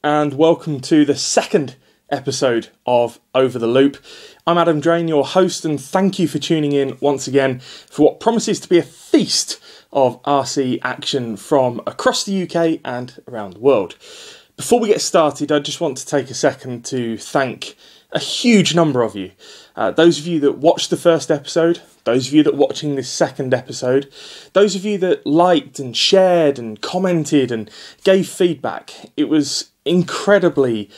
and welcome to the second episode of Over the Loop. I'm Adam Drain, your host, and thank you for tuning in once again for what promises to be a feast of RC action from across the UK and around the world. Before we get started, I just want to take a second to thank a huge number of you. Those of you that watched the first episode, those of you that are watching this second episode, those of you that liked and shared and commented and gave feedback. It was incredibly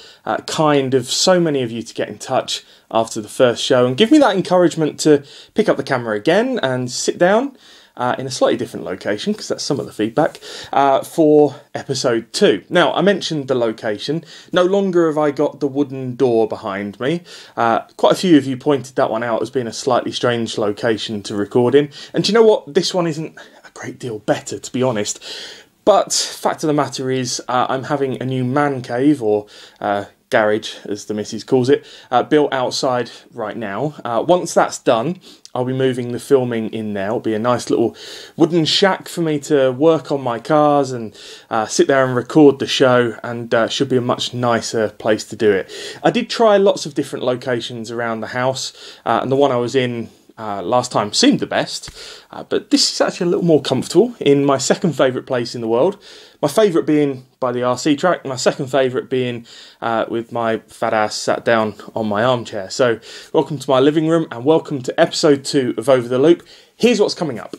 kind of so many of you to get in touch after the first show and give me that encouragement to pick up the camera again and sit down in a slightly different location, because that's some of the feedback, for episode 2. Now, I mentioned the location. No longer have I got the wooden door behind me. Quite a few of you pointed that one out as being a slightly strange location to record in. And do you know what? This one isn't a great deal better, to be honest. But fact of the matter is, I'm having a new man cave, or garage, as the missus calls it, built outside right now. Once that's done, I'll be moving the filming in there. It'll be a nice little wooden shack for me to work on my cars and sit there and record the show, and should be a much nicer place to do it. I did try lots of different locations around the house, and the one I was in last time seemed the best, but this is actually a little more comfortable in my second favourite place in the world. My favourite being by the RC track, my second favourite being with my fat ass sat down on my armchair. So welcome to my living room and welcome to episode 2 of Over the Loop. Here's what's coming up.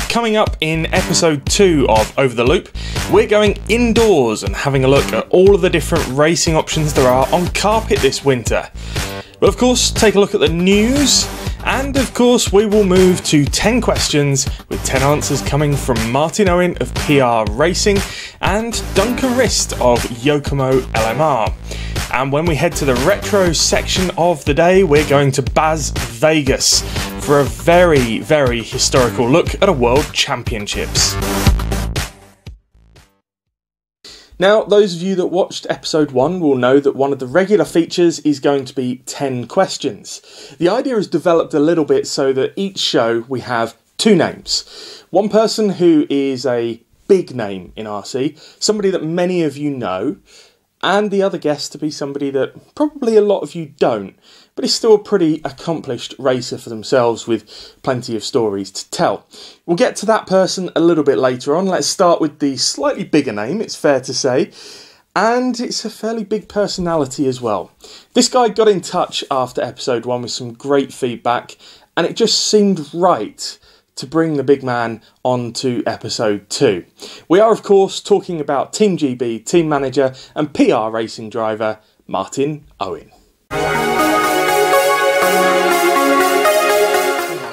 Coming up in episode 2 of Over the Loop, we're going indoors and having a look at all of the different racing options there are on carpet this winter. We'll of course take a look at the news, and of course we will move to 10 questions with 10 answers coming from Martin Owen of PR Racing and Duncan Rist of Yokomo LMR. And when we head to the retro section of the day, we're going to Bas Vegas for a very, very historical look at a World Championships. Now, those of you that watched episode 1 will know that one of the regular features is going to be 10 questions. The idea is developed a little bit so that each show we have 2 names. One person who is a big name in RC, somebody that many of you know, and the other guest to be somebody that probably a lot of you don't, but is still a pretty accomplished racer for themselves with plenty of stories to tell. We'll get to that person a little bit later on. Let's start with the slightly bigger name, it's fair to say, and it's a fairly big personality as well. This guy got in touch after episode 1 with some great feedback, and it just seemed right to bring the big man on to episode 2. We are, of course, talking about Team GB, team manager and PR racing driver, Martin Owen. I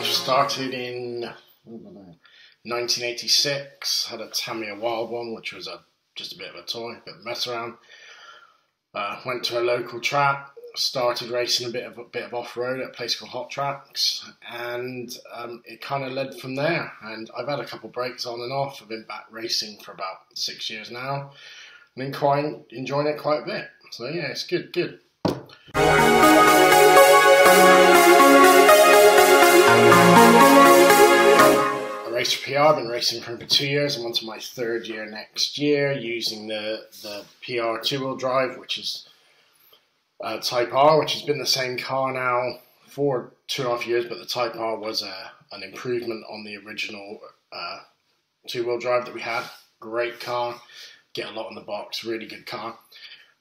started in 1986, had a Tamiya Wild one, which was just a bit of a toy, a bit of a mess around. Went to a local track, started racing a bit of off-road at a place called Hot Tracks, and it kind of led from there. And I've had a couple breaks on and off. I've been back racing for about 6 years now, and been enjoying it quite a bit. So yeah, it's good. I raced for PR. I've been racing for over 2 years. I'm on to my 3rd year next year, using the PR 2-wheel drive, which is Type R, which has been the same car now for 2.5 years, but the Type R was an improvement on the original 2-wheel drive that we had. Great car, get a lot in the box, really good car.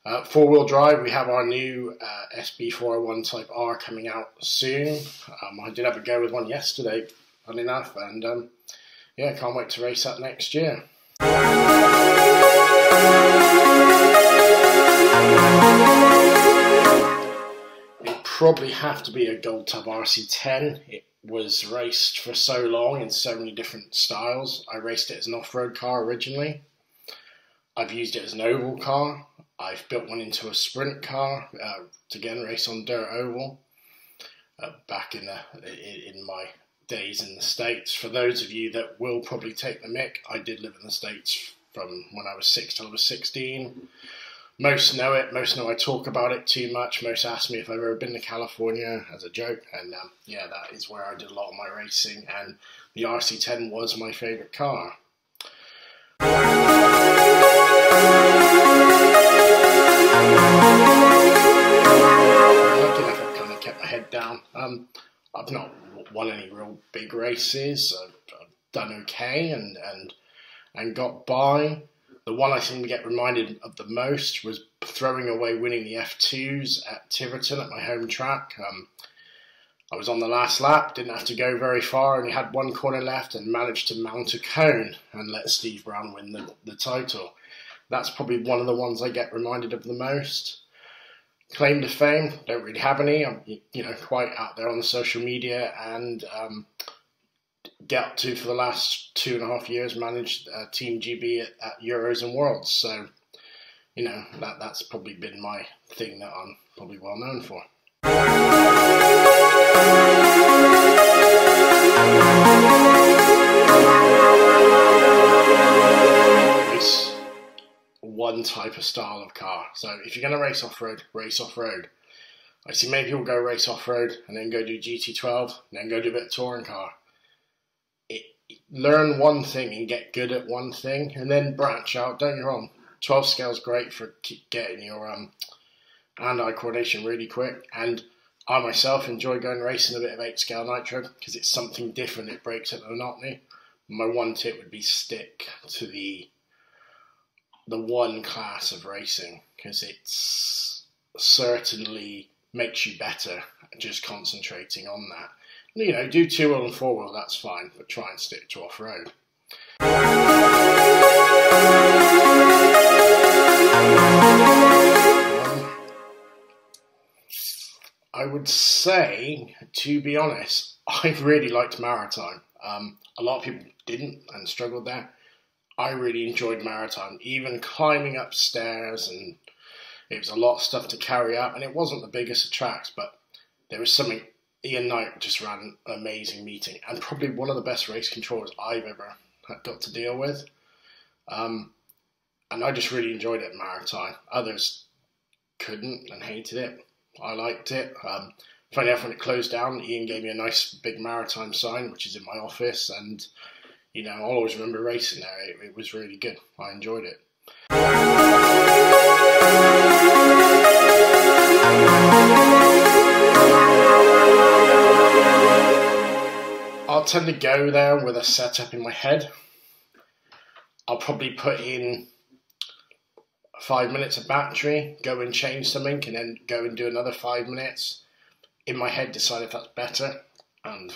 4-wheel drive, we have our new SB401 Type R coming out soon. I did have a go with one yesterday, funny enough, and yeah, can't wait to race that next year. It'd probably have to be a Gold Tub RC10. It was raced for so long in so many different styles. I raced it as an off-road car originally. I've used it as an oval car. I've built one into a sprint car to again race on dirt oval. Back in my days in the States. For those of you that will probably take the mick, I did live in the States from when I was 6 till I was 16. Most know it. Most know I talk about it too much. Most ask me if I've ever been to California as a joke. And yeah, that is where I did a lot of my racing. And the RC10 was my favourite car. I've not won any real big races. I've done okay and got by. The one I seem to get reminded of the most was throwing away winning the F2s at Tiverton at my home track. I was on the last lap, didn't have to go very far, only had one corner left and managed to mount a cone and let Steve Brown win the title. That's probably one of the ones I get reminded of the most. Claim to fame, don't really have any. I'm quite out there on the social media and get up to, for the last 2.5 years, managed Team GB at Euros and Worlds. So, that's probably been my thing that I'm probably well known for. Race one type of style of car. So if you're going to race off-road, race off-road. I see many people go race off-road and then go do GT12 and then go do a bit of touring car. Learn one thing and get good at one thing and then branch out. Don't get me wrong, 12 scale is great for getting your hand-eye coordination really quick, and I myself enjoy going racing a bit of 8 scale nitro because it's something different. It breaks up the monotony. My one tip would be stick to the one class of racing because it's certainly makes you better just concentrating on that. Do 2-wheel and 4-wheel, that's fine, but try and stick to off-road. I would say, to be honest, I really liked Maritime. A lot of people didn't and struggled there. I really enjoyed Maritime, even climbing upstairs, and it was a lot of stuff to carry up, and it wasn't the biggest of tracks, but there was something. Ian Knight just ran an amazing meeting, and probably one of the best race controllers I've ever got to deal with. And I just really enjoyed it at Maritime. Others couldn't and hated it. I liked it. Funny enough, when it closed down, Ian gave me a nice big Maritime sign, which is in my office, and I'll always remember racing there. It was really good. I enjoyed it. I'll tend to go there with a setup in my head. I'll probably put in 5 minutes of battery, go and change something, and then go and do another 5 minutes. In my head, decide if that's better and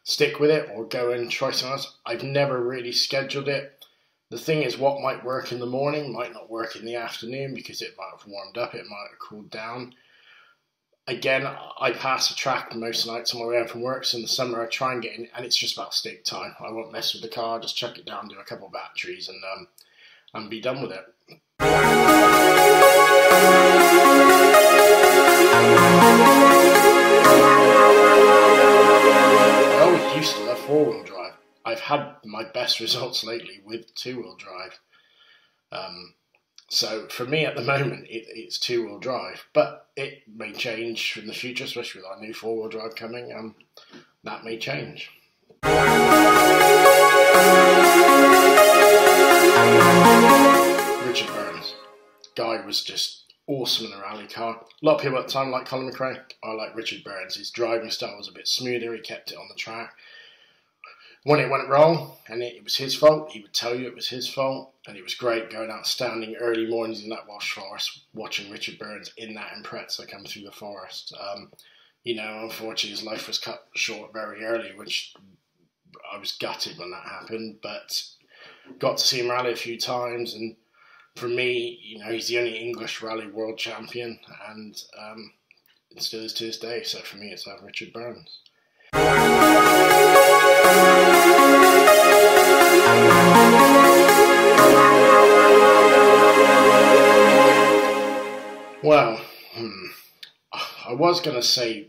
stick with it, or go and try something else. I've never really scheduled it. The thing is, what might work in the morning might not work in the afternoon because it might have warmed up, it might have cooled down. Again, I pass the track most nights on my way home from work, so in the summer I try and get in, and it's just about stick time. I won't mess with the car, just chuck it down, do a couple of batteries, and be done with it. I always used to love 4-wheel drive. I've had my best results lately with 2-wheel drive. So for me at the moment, it's 2-wheel drive, but it may change in the future, especially with our new 4-wheel drive coming. That may change. Richard Burns. Guy was just awesome in the rally car. A lot of people at the time like Colin McRae. I like Richard Burns. His driving style was a bit smoother. He kept it on the track. When it went wrong, and it was his fault, he would tell you it was his fault, and it was great going out standing early mornings in that Welsh forest, watching Richard Burns in that Impreza come through the forest. Unfortunately his life was cut short very early, which I was gutted when that happened, but got to see him rally a few times, and for me, he's the only English rally world champion, and it still is to this day, so for me it's Richard Burns. Well, I was gonna say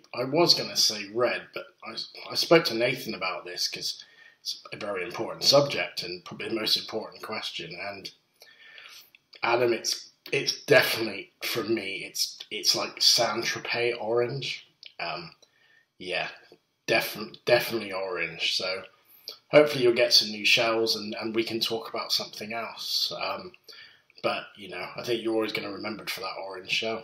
red, but I spoke to Nathan about this because it's a very important subject and probably the most important question. And Adam, it's definitely, for me, it's like Saint-Tropez orange. Yeah, definitely orange. So hopefully you'll get some new shells and we can talk about something else. But, I think you're always going to remember it for that orange shell.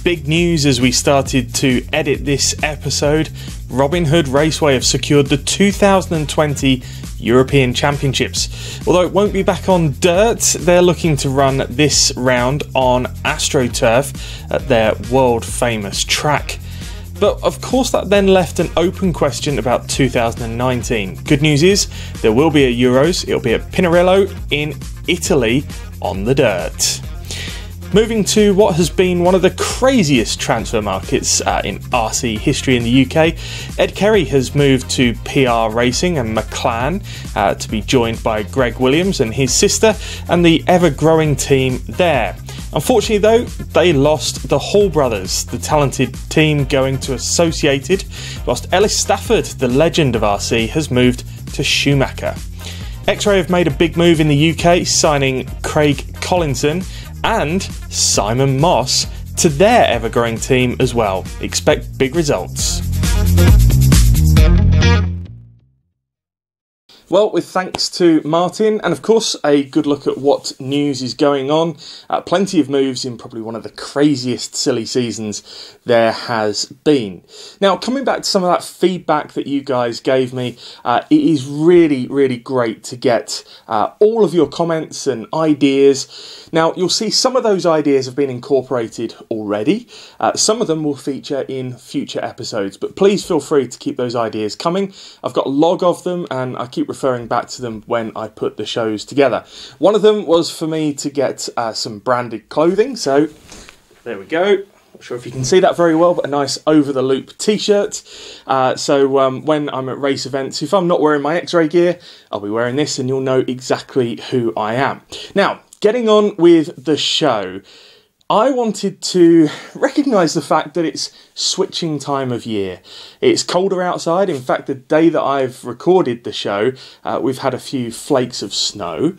big news as we started to edit this episode. Midlands Raceway have secured the 2020 European Championships. Although it won't be back on dirt, they're looking to run this round on AstroTurf at their world famous track. But of course that then left an open question about 2019. Good news is there will be a Euros, it'll be at Pinarello in Italy on the dirt. Moving to what has been one of the craziest transfer markets in RC history in the UK, Ed Kerry has moved to PR Racing and McLaren to be joined by Greg Williams and his sister and the ever-growing team there. Unfortunately though, they lost the Hall brothers, the talented team going to Associated, whilst Ellis Stafford, the legend of RC, has moved to Schumacher. X-Ray have made a big move in the UK, signing Craig Collinson and Simon Moss to their ever-growing team as well. Expect big results. Well, with thanks to Martin, and of course a good look at what news is going on. Plenty of moves in probably one of the craziest silly seasons there has been. Now, coming back to some of that feedback that you guys gave me, it is really, really great to get all of your comments and ideas. Now, you'll see some of those ideas have been incorporated already. Some of them will feature in future episodes, but please feel free to keep those ideas coming. I've got a log of them and I keep referring back to them when I put the shows together. One of them was for me to get some branded clothing, so there we go. Not sure if you can see that very well, but a nice over-the-loop t-shirt. So when I'm at race events, if I'm not wearing my X-Ray gear, I'll be wearing this and you'll know exactly who I am. Now, getting on with the show, I wanted to recognise the fact that it's switching time of year. It's colder outside. In fact, the day that I've recorded the show, we've had a few flakes of snow.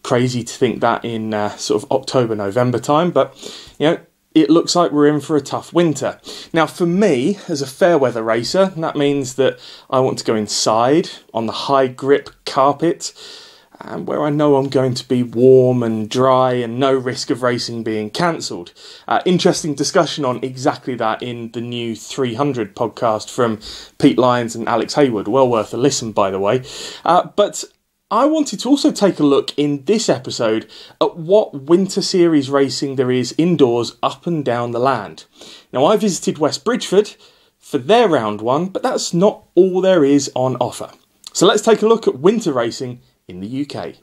Crazy to think that in sort of October, November time, but you know, it looks like we're in for a tough winter. Now, for me, as a fair weather racer, that means that I want to go inside on the high grip carpet, and where I know I'm going to be warm and dry and no risk of racing being cancelled. Interesting discussion on exactly that in the new 300 podcast from Pete Lyons and Alex Hayward. Well worth a listen, by the way. But I wanted to also take a look in this episode at what winter series racing there is indoors up and down the land. Now, I visited West Bridgford for their round one, but that's not all there is on offer. So let's take a look at winter racing in the UK.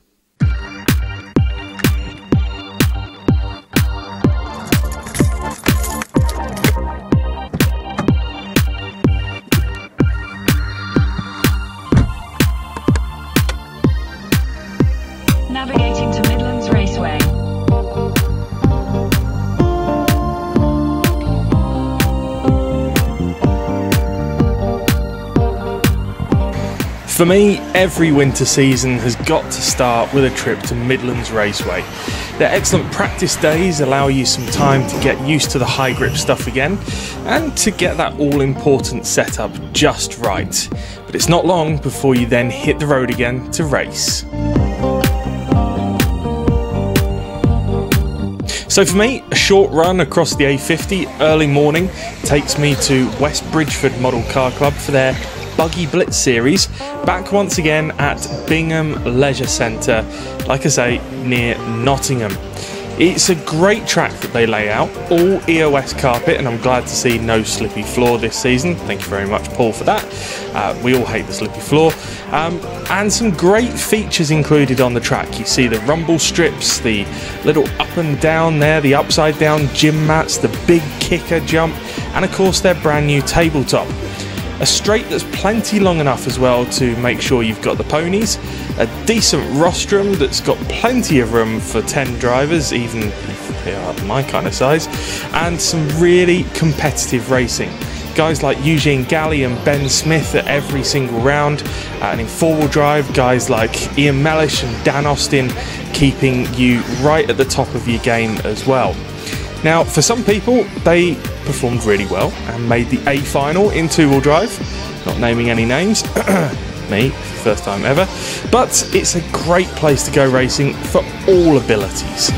Navigating to Midlands Raceway. For me, every winter season has got to start with a trip to Midlands Raceway. Their excellent practice days allow you some time to get used to the high grip stuff again and to get that all-important setup just right. But it's not long before you then hit the road again to race. So for me, a short run across the A50 early morning takes me to West Bridgford Model Car Club for their Buggy Blitz series, back once again at Bingham Leisure Centre, like I say, near Nottingham. It's a great track that they lay out, all EOS carpet, and I'm glad to see no slippy floor this season. Thank you very much, Paul, for that. We all hate the slippy floor. And some great features included on the track. You see the rumble strips, the little up and down there, the upside down gym mats, the big kicker jump, and of course their brand new tabletop. A straight that's plenty long enough as well to make sure you've got the ponies, a decent rostrum that's got plenty of room for 10 drivers, even if they are my kind of size, and some really competitive racing. Guys like Eugene Galley and Ben Smith at every single round, and in four-wheel drive, guys like Ian Mellish and Dan Austin keeping you right at the top of your game as well. Now, for some people, they performed really well and made the A final in two-wheel drive. Not naming any names, me, first time ever. But it's a great place to go racing for all abilities.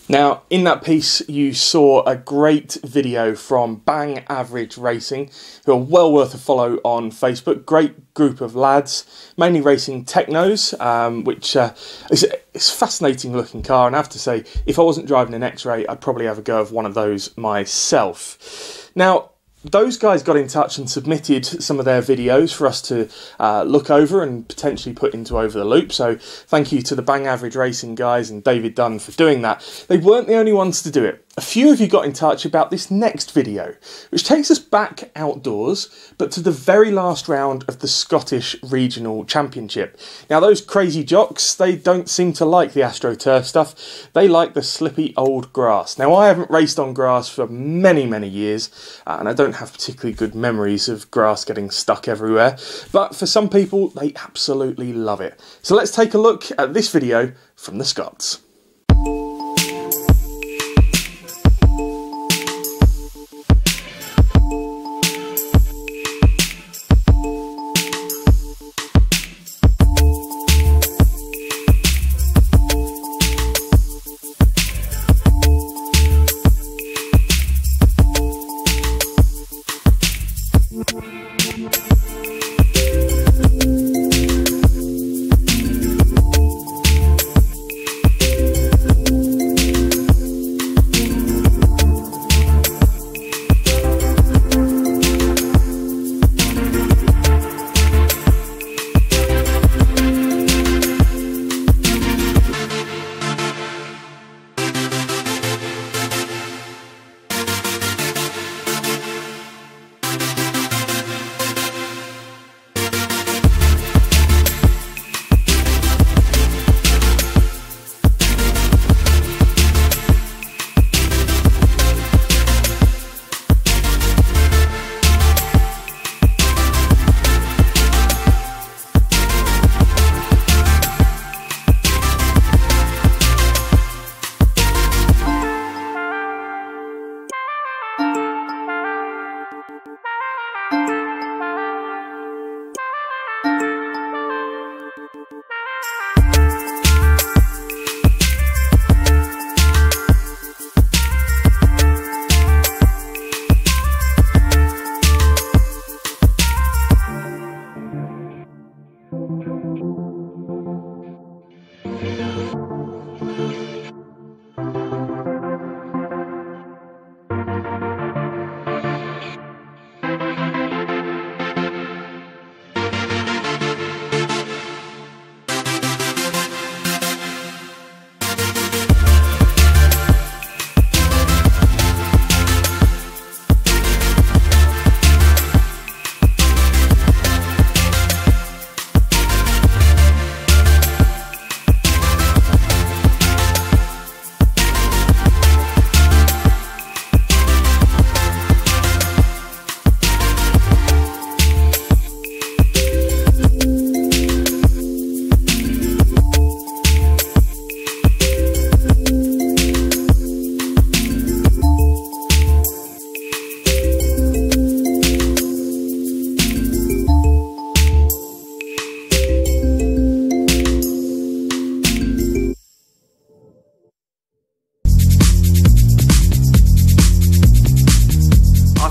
Now, in that piece, you saw a great video from Bang Average Racing, who are well worth a follow on Facebook. Great group of lads, mainly racing technos, which is a fascinating looking car. And I have to say, if I wasn't driving an X-Ray, I'd probably have a go of one of those myself. Now, those guys got in touch and submitted some of their videos for us to look over and potentially put into Over the Loop. So thank you to the Bang Average Racing guys and David Dunn for doing that. They weren't the only ones to do it. A few of you got in touch about this next video, which takes us back outdoors, but to the very last round of the Scottish Regional Championship. Now, those crazy jocks, they don't seem to like the AstroTurf stuff. They like the slippy old grass. Now, I haven't raced on grass for many, many years, and I don't have particularly good memories of grass getting stuck everywhere. But for some people, they absolutely love it. So let's take a look at this video from the Scots.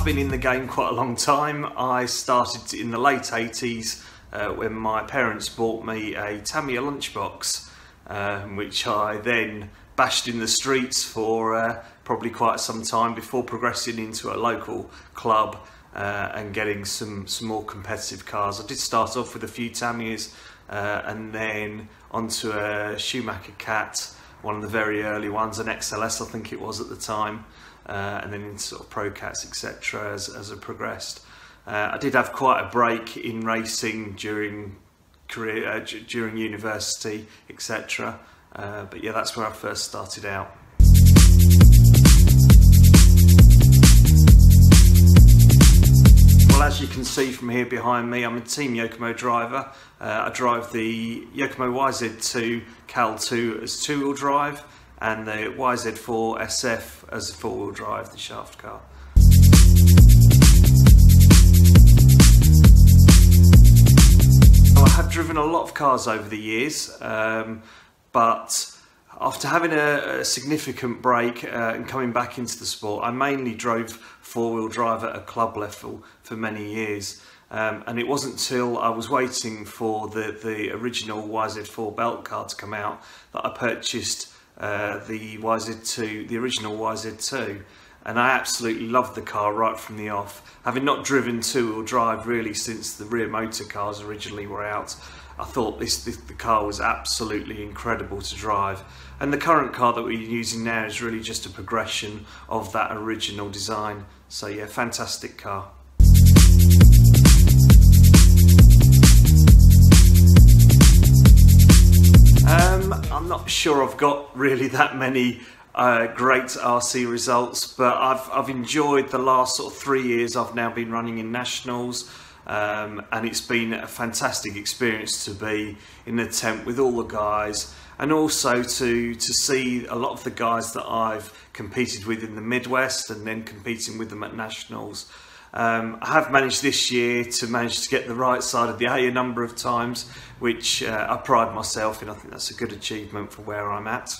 Been in the game quite a long time. I started in the late 80s when my parents bought me a Tamiya lunchbox, which I then bashed in the streets for probably quite some time before progressing into a local club and getting some more competitive cars. I did start off with a few Tamiyas and then onto a Schumacher Cat, one of the very early ones, an XLS I think it was at the time. And then into sort of Pro Cats, etc. as I progressed. I did have quite a break in racing during during university, etc. But yeah, that's where I first started out. Well, as you can see from here behind me, I'm a Team Yokomo driver. I drive the Yokomo YZ2 Cal 2 as two-wheel drive, and the YZ4 SF as four-wheel drive, the shaft car. I have driven a lot of cars over the years, but After having a significant break and coming back into the sport, I mainly drove four-wheel drive at a club level for many years. And it wasn't until I was waiting for the original YZ4 belt car to come out that I purchased the YZ2, the original YZ2. And I absolutely loved the car right from the off. Having not driven two-wheel drive really since the rear motor cars originally were out, I thought the car was absolutely incredible to drive. And the current car that we're using now is really just a progression of that original design. So yeah, fantastic car. I'm not sure I've got really that many great RC results, but I've enjoyed the last sort of 3 years I've now been running in nationals, and it's been a fantastic experience to be in the tent with all the guys, and also to see a lot of the guys that I've competed with in the Midwest and then competing with them at nationals. I have managed this year to get the right side of the A a number of times, which I pride myself in. I think that's a good achievement for where I'm at.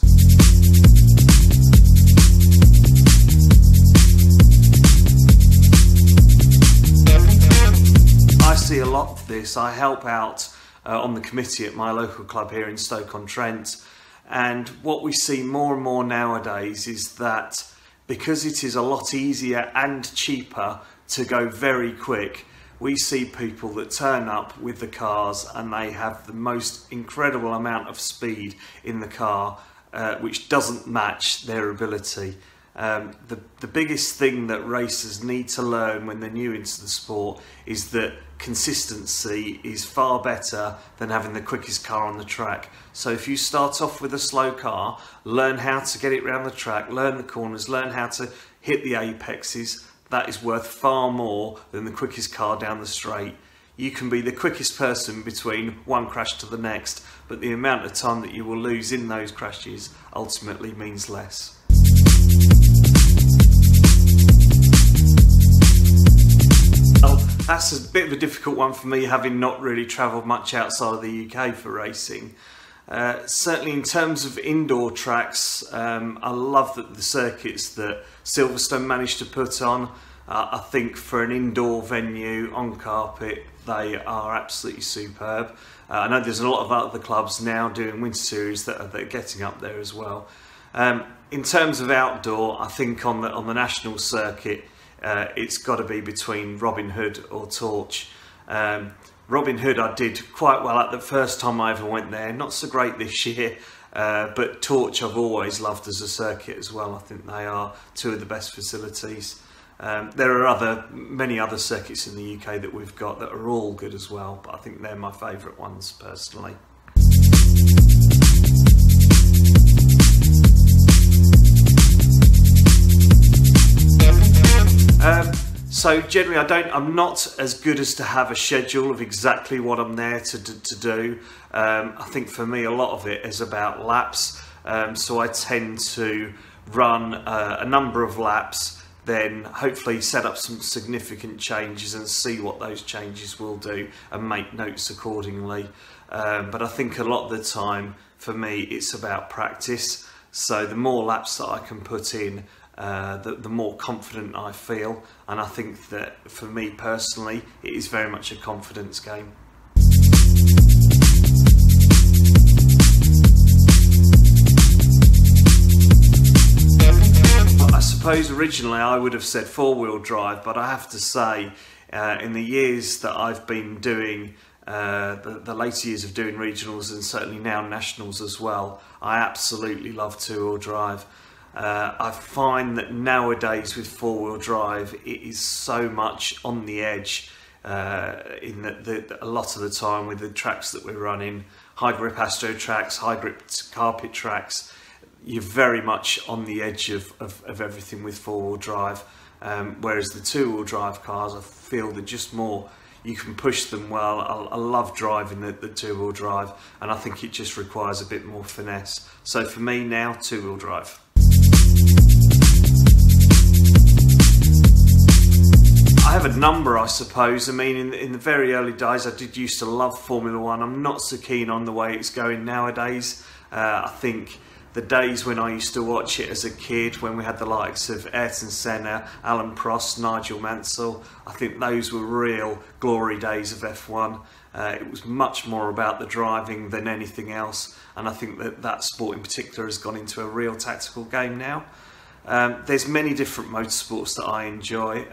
I see a lot of this. I help out on the committee at my local club here in Stoke-on-Trent, and what we see more and more nowadays is that because it is a lot easier and cheaper to go very quick, we see people that turn up with the cars and they have the most incredible amount of speed in the car, which doesn't match their ability. The biggest thing that racers need to learn when they're new into the sport is that consistency is far better than having the quickest car on the track. So if you start off with a slow car, learn how to get it around the track, learn the corners, learn how to hit the apexes. That is worth far more than the quickest car down the straight. You can be the quickest person between one crash to the next, but the amount of time that you will lose in those crashes ultimately means less. Well, that's a bit of a difficult one for me, having not really travelled much outside of the UK for racing. Certainly in terms of indoor tracks, I love the circuits that Silverstone managed to put on. I think for an indoor venue on carpet, they are absolutely superb. I know there's a lot of other clubs now doing winter series that are getting up there as well. In terms of outdoor, I think on the national circuit, it's got to be between Robin Hood or Torch. Robin Hood I did quite well at the first time I ever went there, not so great this year, but Torch I've always loved as a circuit as well. I think they are two of the best facilities. There are many other circuits in the UK that we've got that are all good as well, but I think they're my favourite ones personally. So generally I'm not as good as to have a schedule of exactly what I'm there to do. I think for me a lot of it is about laps, so I tend to run a number of laps, then hopefully set up some significant changes and see what those changes will do and make notes accordingly. But I think a lot of the time for me it's about practice, so the more laps that I can put in, the more confident I feel, and I think that for me personally it is very much a confidence game. I suppose originally I would have said four-wheel drive, but I have to say in the years that I've been doing the later years of doing regionals and certainly now nationals as well, I absolutely love two-wheel drive. I find that nowadays with four-wheel drive it is so much on the edge in that a lot of the time with the tracks that we're running, high grip astro tracks, high grip carpet tracks, you're very much on the edge of everything with four-wheel drive, whereas the two-wheel drive cars I feel they're just more, you can push them well. I love driving the two-wheel drive, and I think it just requires a bit more finesse. So for me now, two-wheel drive. I have a number, I suppose. I mean, in the very early days, I did used to love Formula One. I'm not so keen on the way it's going nowadays. I think the days when I used to watch it as a kid, when we had the likes of Ayrton Senna, Alan Prost, Nigel Mansell. I think those were real glory days of F1. It was much more about the driving than anything else, and I think that sport in particular has gone into a real tactical game now. There's many different motorsports that I enjoy,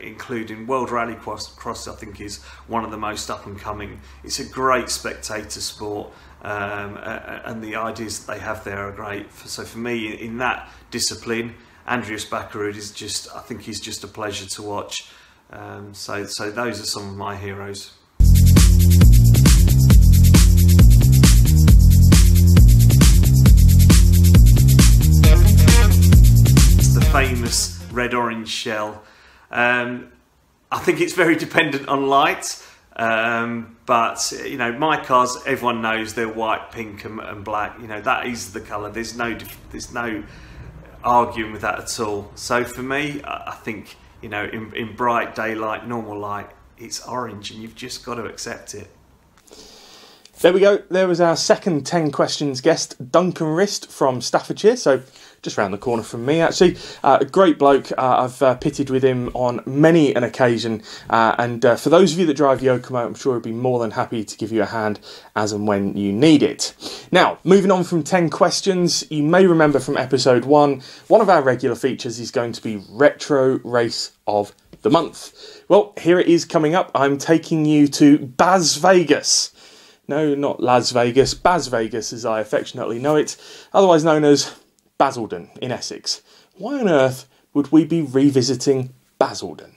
including World Rally Cross. I think is one of the most up and coming. It's a great spectator sport, and the ideas that they have there are great. So for me, in that discipline, Andreas Bakkerud is I think he's just a pleasure to watch. So those are some of my heroes. Famous red-orange shell. I think it's very dependent on light, but you know, my cars, everyone knows they're white, pink and black. You know, that is the colour. There's no arguing with that at all. So for me, I think, you know, in bright daylight, normal light, it's orange, and you've just got to accept it. There we go. There was our second 10 questions guest, Duncan Rist from Staffordshire. So just round the corner from me, actually. A great bloke. I've pitted with him on many an occasion. And for those of you that drive Yokomo, I'm sure he'd be more than happy to give you a hand as and when you need it. Now, moving on from 10 questions, you may remember from episode 1, one of our regular features is going to be Retro Race of the Month. Well, here it is coming up. I'm taking you to Bas Vegas. No, not Las Vegas, Bas Vegas as I affectionately know it, otherwise known as Basildon in Essex. Why on earth would we be revisiting Basildon?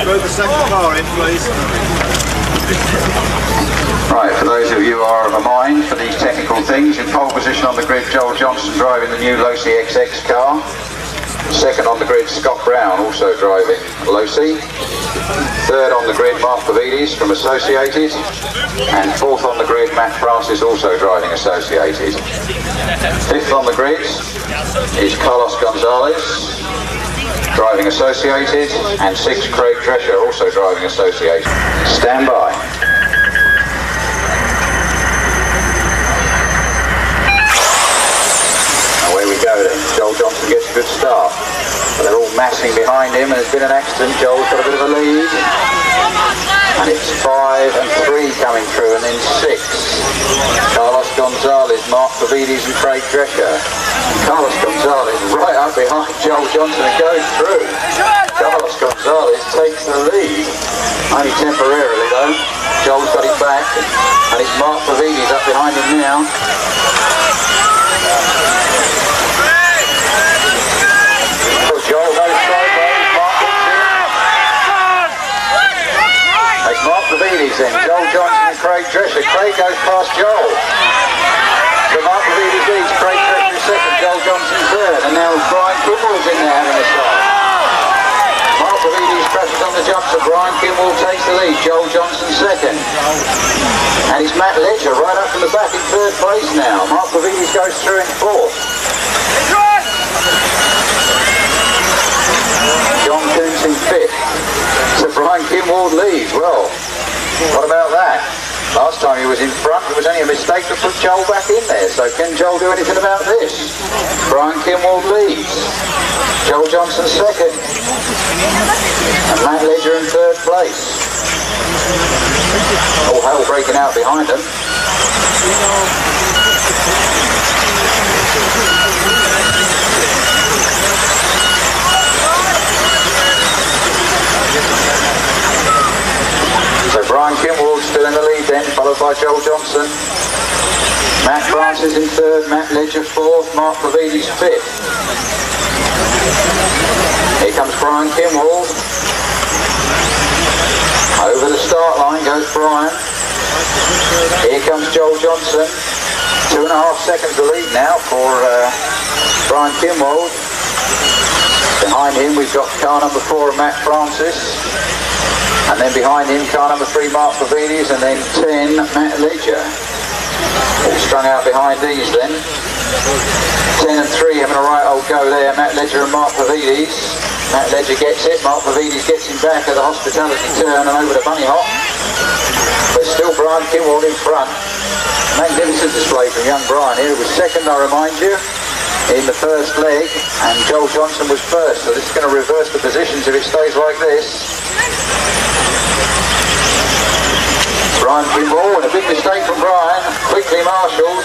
Move the second car in, please. Right, for those of you who are of a mind for these technical things, in pole position on the grid, Joel Johnson driving the new Losi XX car. Second on the grid, Scott Brown, also driving Losi. Third on the grid, Mark Pavides from Associated. And fourth on the grid, Matt Francis, also driving Associated. Fifth on the grid is Carlos Gonzalez, driving Associated, and sixth, Craig Drescher, also driving Associated. Stand by. Away we go then. Joel Johnson gets a good start. But they're all massing behind him, and there's been an accident. Joel's got a bit of a lead. And it's 5 and 3 coming through, and then 6. Carlos Gonzalez, Mark Pavides and Craig Drescher. Carlos Gonzalez right up behind Joel Johnson and goes through. Carlos Gonzalez takes the lead, only temporarily though. Joel's got it back, and it's Mark Pavides up behind him now. Joel goes sideways, Mark gets in. It's Mark Pavides then, Joel Johnson and Craig Drescher. Craig goes past Joel. So Mark Pavides leads, Craig Drescher second, Joel Johnson third, and now Brian Kimball's in there having a start. Mark Pavides presses on the jump, so Brian Kimball takes the lead, Joel Johnson second. And it's Matt Ledger right up from the back in third place now. Mark Pavides goes through in fourth. John Coontz in fifth. So Brian Kimball leads. Well, what about that? Last time he was in front, it was only a mistake to put Joel back in there. So can Joel do anything about this? Brian Kimball leads. Joel Johnson second. And Matt Ledger in third place. All hell breaking out behind them. 10, followed by Joel Johnson. Matt Francis in third, Matt Ledger fourth, Mark Lavides fifth. Here comes Brian Kimwall. Over the start line goes Brian. Here comes Joel Johnson. 2.5 seconds to lead now for Brian Kimwall. Behind him we've got car number 4, Matt Francis. And then behind him car number 3, Mark Lavides, and then 10, Matt Ledger. All strung out behind these then. 10 and 3 having a right old go there, Matt Ledger and Mark Lavides. Matt Ledger gets it, Mark Lavides gets him back at the hospitality turn and over the bunny hop. But still Brian Kimwall in front. Magnificent display from young Brian here. It was second, I remind you, in the first leg, and Joel Johnson was first, so this is going to reverse the positions if it stays like this. Brian Kimwall, and a big mistake from Brian, quickly marshalled.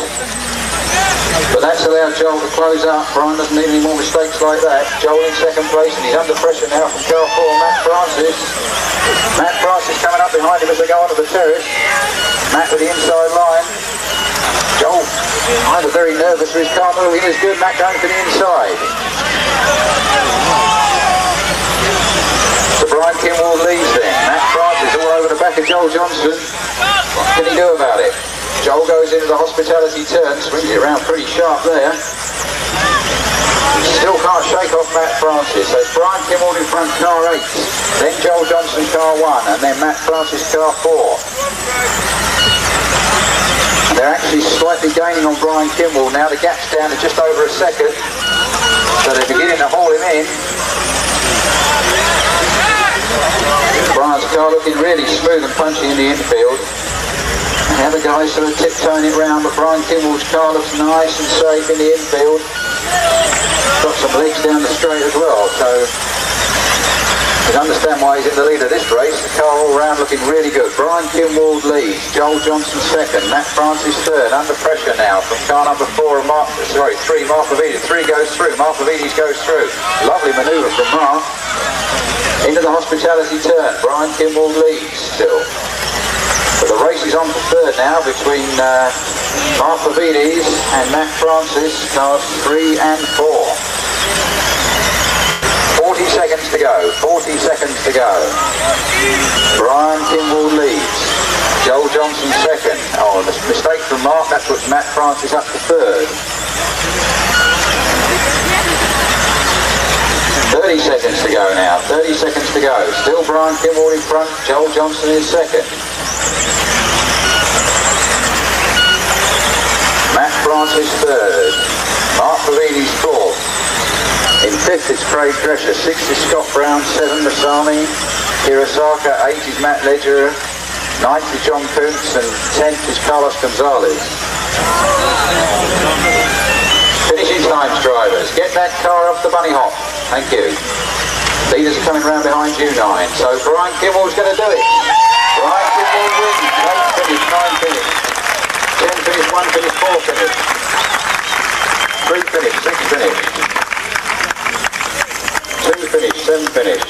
But that's allowed Joel to close up. Brian doesn't need any more mistakes like that. Joel in second place, and he's under pressure now from car 4, Matt Francis. Matt Francis coming up behind him as they go onto the terrace. Matt with the inside line. Joel either very nervous or his car moving is good. Matt going for the inside. So Brian Kimwall leads then. Matt Francis all over the back of Joel Johnson. What can he do about it? Joel goes into the hospitality turn, swings it around pretty sharp there. Still can't shake off Matt Francis. So it's Brian Kimwall in front, car 8. Then Joel Johnson, car 1. And then Matt Francis, car 4. They're actually slightly gaining on Brian Kimwall now. The gap's down to just over a second. So they're beginning to haul him in. Brian's car looking really smooth and punchy in the infield. The other guys sort of tiptoeing it round, but Brian Kimwall's car looks nice and safe in the infield. Got some legs down the straight as well, so you can understand why he's in the lead of this race. The car all round looking really good. Brian Kimwall leads, Joel Johnson second, Matt Francis third, under pressure now from car number 4 and 3, Mark Lavides. 3 goes through, Mark Lavides goes through. Lovely manoeuvre from Mark. Into the hospitality turn, Brian Kimwall leads still. But the race is on for third now between Mark Lavides and Matt Francis, cars 3 and 4. 40 seconds to go, 40 seconds to go. Brian Kimwall leads, Joel Johnson second. Oh, a mistake from Mark, that puts Matt Francis up to third. 30 seconds to go now, 30 seconds to go. Still Brian Kimwall in front, Joel Johnson is second. Matt Francis third, Mark Lavides fourth. In fifth is Craig Drescher, 6th is Scott Brown, 7 Masami, Hirosaka, 8 is Matt Ledger, 9th is John Kuntz, and 10th is Carlos Gonzalez. Finishing times, drivers. Get that car off the bunny hop. Thank you. Leaders are coming round behind you, 9. So Brian Kimwall's going to do it. Brian Kimwall wins. 8 finish, 9 finish, 10 finish, 1 finish, 4 finish, 3 finish, 6 finish, 2 finish, 7 finish.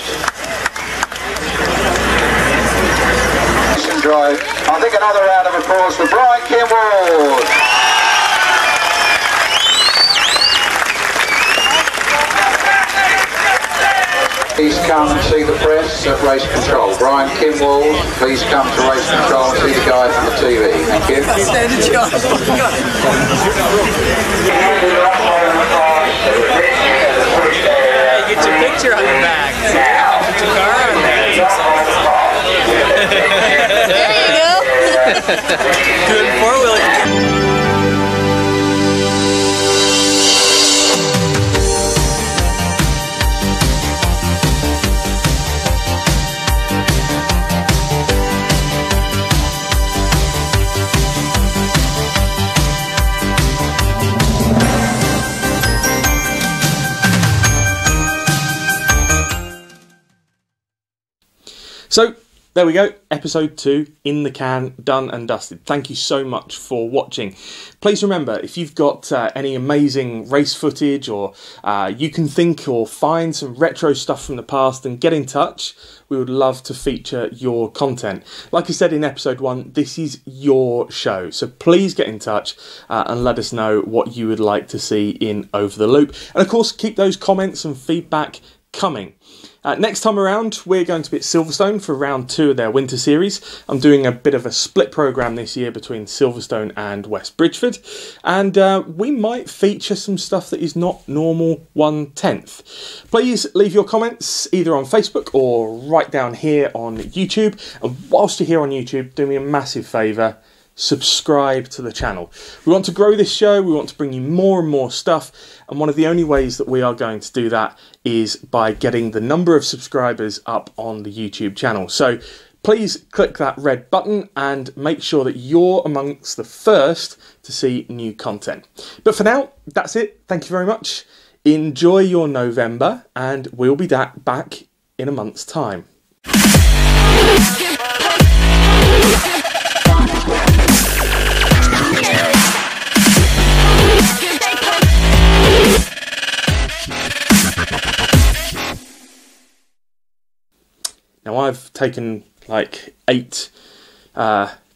Drive. I think another round of applause for Brian Kimwall. Please come and see the press at Race Control. Brian Kimwall, please come to Race Control and see the guy from the TV. Thank you. Get your picture on the back. Put your car on there. There you go. Good four-wheeler. So there we go, episode 2 in the can, done and dusted. Thank you so much for watching. Please remember, if you've got any amazing race footage, or you can think or find some retro stuff from the past, then get in touch. We would love to feature your content. Like I said in episode 1, this is your show, so please get in touch and let us know what you would like to see in Over the Loop. And of course, keep those comments and feedback coming. Next time around, we're going to be at Silverstone for round 2 of their winter series. I'm doing a bit of a split programme this year between Silverstone and West Bridgford, and we might feature some stuff that is not normal 1/10. Please leave your comments either on Facebook or right down here on YouTube. And whilst you're here on YouTube, do me a massive favour, subscribe to the channel. We want to grow this show, we want to bring you more and more stuff, and one of the only ways that we are going to do that is by getting the number of subscribers up on the YouTube channel. So please click that red button and make sure that you're amongst the first to see new content. But for now, that's it. Thank you very much. Enjoy your November, and we'll be back in a month's time. Now I've taken like 8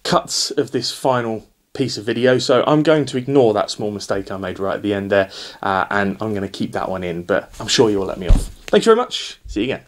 cuts of this final piece of video, so I'm going to ignore that small mistake I made right at the end there, and I'm going to keep that one in, but I'm sure you'll let me off. Thanks very much. See you again.